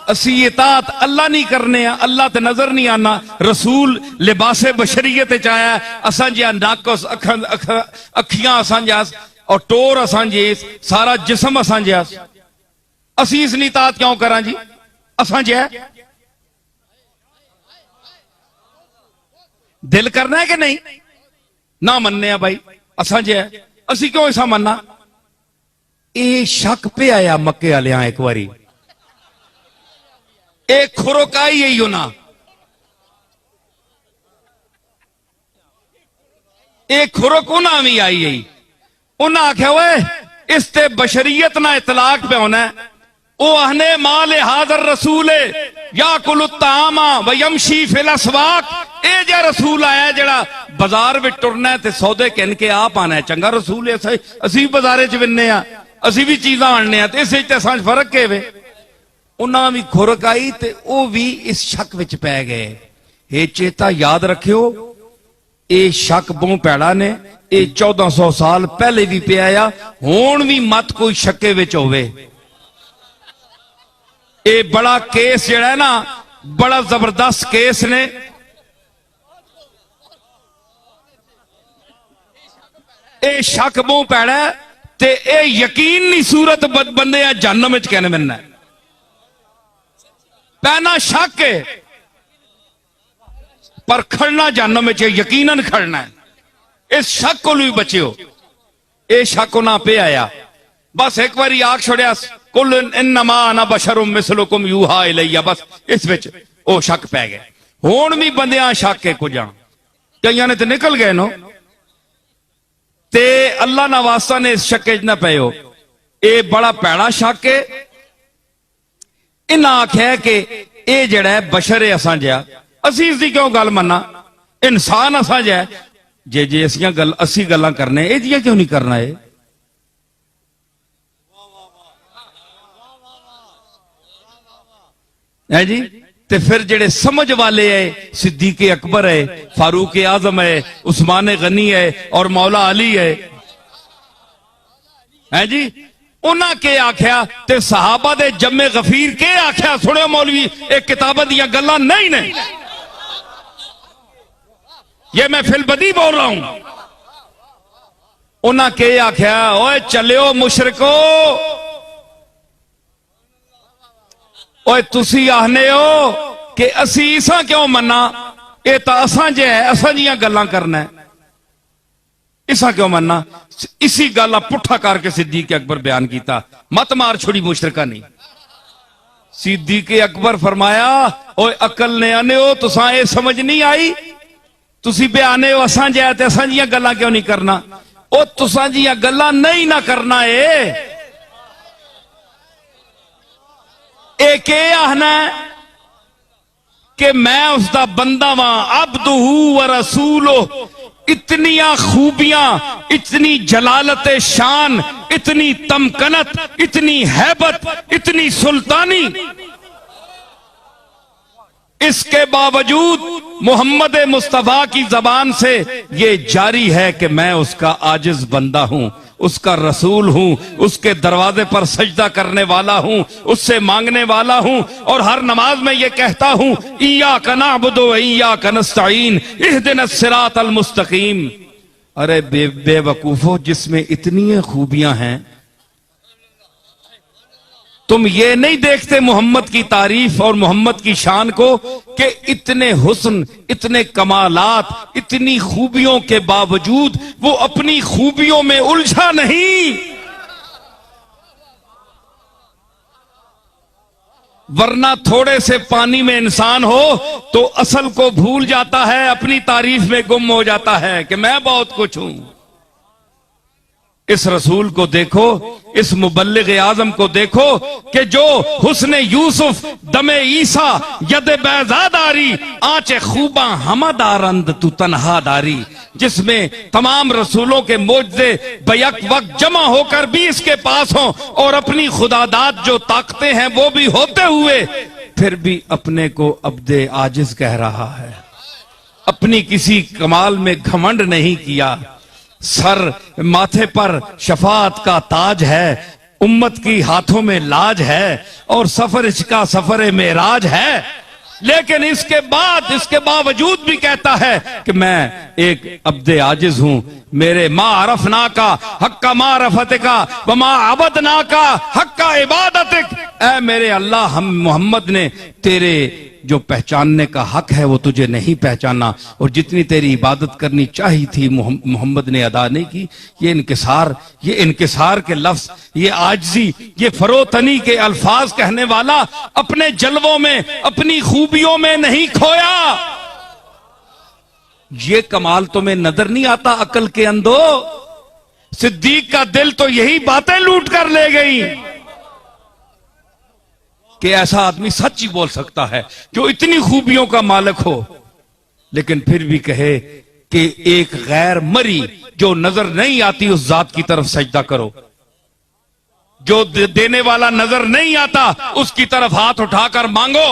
असी इतात अल्लाह नहीं करने, अल्लाह ते नजर नहीं आना, रसूल लिबासे बशरीयत च आया, असा जिहा नाकस अखियां असा जिहा और टोर असा जे, सारा जिसम असा जिहा, असी इसनी इतात क्यों करा जी? असा जिहा दिल करना है कि नहीं? ना मनने भाई असा जिहा, असी क्यों ऐसा मनना? ये शक पे आया मक्के वाले एक बारी, एक खुरकाई यही होना, एक खुरक उन्हें भी आई यही, उन्हें आख्या वे इस ते बशरीयत ना इतलाक पे होना है। ओ अहने माले हाजर रसूल या कुलुत्तामा व यमशी फिल अस्वाक, ए जा रसूल आया जड़ा बाजार में टुरना है ते सौदे कहन के आप आना है, चंगा रसूल है, असी बाजारे च विनने आ, असी भी चीजा आने आ, इस फर्क के वे। उन्हें भी खुरक आई ते वो भी इस शक विच पै गए। ये चेता याद रखियो, ये शक बहु पैड़ा ने, ये 1400 साल पहले भी पे आया, हुण भी मत कोई शके विच होवे। ये बड़ा केस जड़ा है ना, बड़ा जबरदस्त केस ने, ये शक बहु पैड़ा ते ये यकीन नहीं सूरत बंदे जहन्नम विच कहने मिलना पहना शक है, पर खड़ना जहन्नम विच यकीनन खड़ना है। इस शक को भी बचियो, ये शक ना पे आया, बस एक बारी आख छोड़िया कुल इन्नमा अना बशरुम मिसलुकुम यूहा इलैया, बस इस विच ओ शक पै गए। हुण भी बंदियां शक है कुछ कईयां ने तो निकल गए नो, ते अल्लाह ना वास्ता ने इस शके च ना पयो, ये बड़ा पैड़ा शक है। इन्हें आख्या कि यह जड़ा है बशर है असा जिहा, असी इसकी क्यों गल मना, इंसान असा जिहा, जे जे असी गल्लां करने ये क्यों नहीं करना है जी। ते फिर जेड़े समझ वाले है, सिद्दीक अकबर है, फारूक आजम है, उस्मान गनी है और मौला अली है जी, उन्हें के आख्या ते सहाबा दे जम्मे गफीर के आख्या, सुनियो मौलवी एक किताबां दियां गल्लां नहीं ने, ये मैं फिलबदी बोल रहा हूं। उन्हें के आख्या ओए चलियो मुशरिको, ओए तुसी आहने हो कि असी इसा क्यों मना, ये तो असा जे है, असा जियां गल्लां करना है, इसा क्यों मनना। इसी गल पुठा करके सिद्दीक अकबर बयान किया, मत मार छोड़ी मुशरिका नहीं। सिद्दीक अकबर फरमाया ओए अकल ने आने हो, तुसा ये समझ नहीं आई, तुसी बयाने हो असा जे ते असा जियां गल्लां क्यों नहीं करना, ओ तुसा जियां गल्लां नहीं ना करना है। एक आहना कि मैं उसका बंदा वां, अब्दुहू व रसूलो, इतनियां खूबियां, इतनी जलालत शान, इतनी तमकनत, इतनी हैबत, इतनी सुल्तानी, इसके बावजूद मोहम्मद मुस्तफा की जबान से ये जारी है कि मैं उसका आजिज बंदा हूं, उसका रसूल हूं, उसके दरवाजे पर सजदा करने वाला हूं, उससे मांगने वाला हूं, और हर नमाज में ये कहता हूं इय्याका नअबुदु व इय्याका नस्तईन इहदिनस सिरातल मुस्तकीम। अरे बेवकूफो, जिसमें इतनी खूबियां हैं, तुम ये नहीं देखते मोहम्मद की तारीफ और मोहम्मद की शान को कि इतने हुस्न, इतने कमालात, इतनी खूबियों के बावजूद वो अपनी खूबियों में उलझा नहीं, वरना थोड़े से पानी में इंसान हो तो असल को भूल जाता है, अपनी तारीफ में गुम हो जाता है कि मैं बहुत कुछ हूं। इस रसूल को देखो, इस मुबल्लिग आजम को देखो कि जो हुस्ने यूसुफ दमे ईसा यद बैजादारी आंचे खूबा हमदारंद तू तन्हादारी, जिसमें तमाम रसूलों के मोजज़े बैक वक्त जमा होकर भी इसके पास हों और अपनी खुदादात जो ताकते हैं वो भी होते हुए फिर भी अपने को अब्दे आजिज कह रहा है, अपनी किसी कमाल में घमंड नहीं किया, सर माथे पर शफाअत का ताज है, उम्मत की हाथों में लाज है और सफर इसका सफर मेराज है। लेकिन इसके बावजूद भी कहता है कि मैं एक अब्दे आजिज हूं। मेरे मा अरफना का हक्का मारफत का व मा अबदना का हक्का इबादत। ऐ मेरे अल्लाह, हम मोहम्मद ने तेरे जो पहचानने का हक है वो तुझे नहीं पहचाना, और जितनी तेरी इबादत करनी चाहिए थी मोहम्मद ने अदा नहीं की। ये इनकिसार के लफ्ज, ये आजजी, ये फरोतनी के अल्फाज कहने वाला अपने जलवों में, अपनी खूबियों में नहीं खोया। ये कमाल तुम्हें नजर नहीं आता अकल के अंधो? सिद्दीक का दिल तो यही बातें लूट कर ले गई कि ऐसा आदमी सच ही बोल सकता है जो इतनी खूबियों का मालिक हो, लेकिन फिर भी कहे कि एक गैर मरी जो नजर नहीं आती उस जात की तरफ सजदा करो। जो देने वाला नजर नहीं आता उसकी तरफ हाथ उठाकर मांगो।